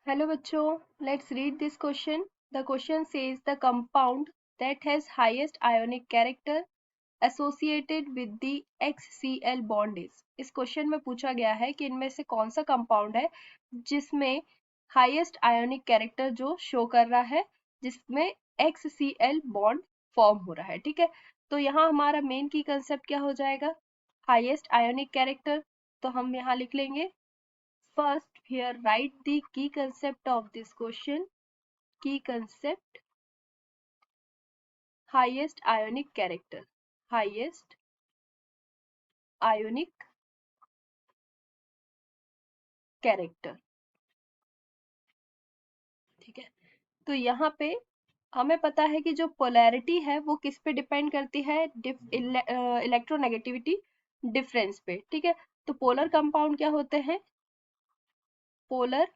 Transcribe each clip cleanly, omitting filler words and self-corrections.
Hello bachcho, let's read this question. The question says the compound that has highest ionic character associated with the HCl bond is. इस question में पूछा गया है कि इनमें से कौन सा कंपाउंड है जिसमें हाईएस्ट आयोनिक कैरेक्टर जो शो कर रहा है, जिसमें HCl बॉन्ड फॉर्म हो रहा है। ठीक है, तो यहाँ हमारा मेन की कंसेप्ट क्या हो जाएगा, हाईएस्ट आयोनिक कैरेक्टर। तो हम यहाँ लिख लेंगे first here write the key concept of this question. Key concept, highest ionic character, highest ionic character। ठीक है, तो यहाँ पे हमें पता है कि जो पोलैरिटी है वो किस पे डिपेंड करती है, इलेक्ट्रोनेगेटिविटी डिफरेंस पे। ठीक है, तो पोलर कंपाउंड क्या होते हैं, polar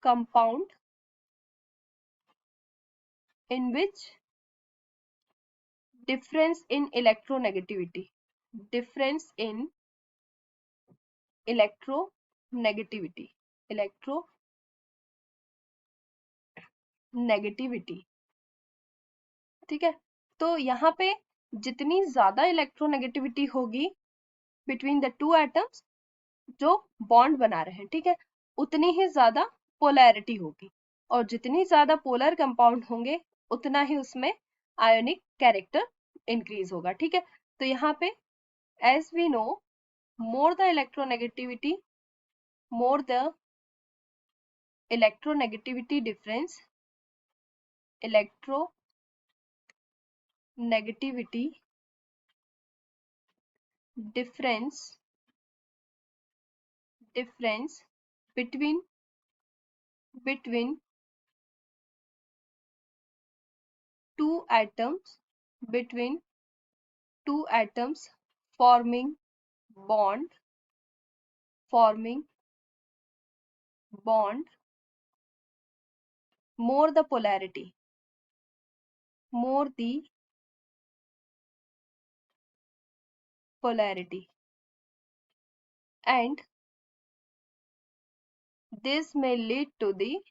compound in which difference in electronegativity, difference in electronegativity, electronegativity। ठीक है, तो यहाँ पे जितनी ज्यादा इलेक्ट्रोनेगेटिविटी होगी बिटवीन द टू एटम्स जो बॉन्ड बना रहे हैं, ठीक है, उतनी ही ज्यादा पोलैरिटी होगी, और जितनी ज्यादा पोलर कंपाउंड होंगे उतना ही उसमें आयोनिक कैरेक्टर इंक्रीज होगा। ठीक है, तो यहाँ पे as we know, more the electronegativity, more the electronegativity difference, electronegativity difference between two atoms, between two atoms forming bond, forming bond, more the polarity, more the polarity, and this may lead to the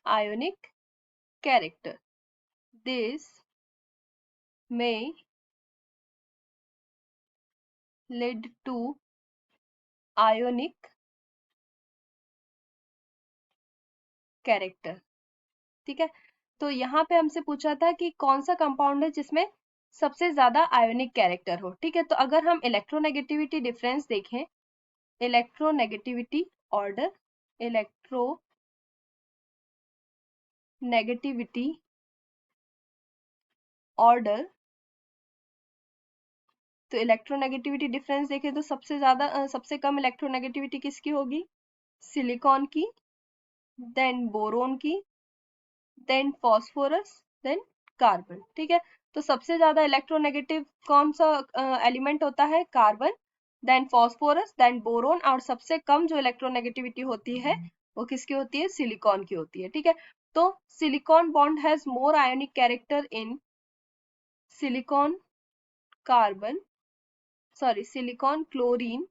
ionic character. This may lead to ionic character. ठीक है, तो यहाँ पे हमसे पूछा था कि कौन सा कंपाउंड है जिसमें सबसे ज्यादा आयोनिक कैरेक्टर हो। ठीक है, तो अगर हम इलेक्ट्रोनेगेटिविटी डिफरेंस देखें, इलेक्ट्रोनेगेटिविटी ऑर्डर, इलेक्ट्रोनेगेटिविटी ऑर्डर, तो इलेक्ट्रोनेगेटिविटी डिफरेंस देखें तो सबसे ज्यादा सबसे कम इलेक्ट्रोनेगेटिविटी किसकी होगी, सिलिकॉन की, देन बोरोन की, देन फॉस्फोरस, देन कार्बन। ठीक है, तो सबसे ज्यादा इलेक्ट्रोनेगेटिव कौन सा एलिमेंट होता है, carbon, then phosphorus, then boron, और सबसे कम जो इलेक्ट्रोनेगेटिविटी होती है वो किसकी होती है, सिलिकॉन की होती है। ठीक है, तो silicon bond has more ionic character in silicon carbon, sorry silicon chlorine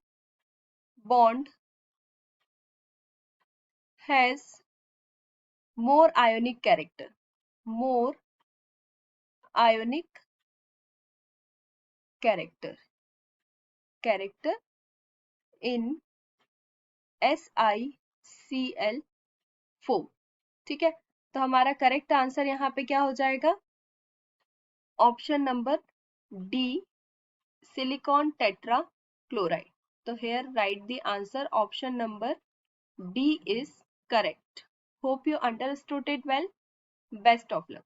bond has more ionic character, more ionic character in SiCl4। ठीक है, तो हमारा करेक्ट आंसर यहाँ पे क्या हो जाएगा, option number D, silicon tetra chloride. तो here write the answer, option number D is correct. Hope you understood it well. Best of luck.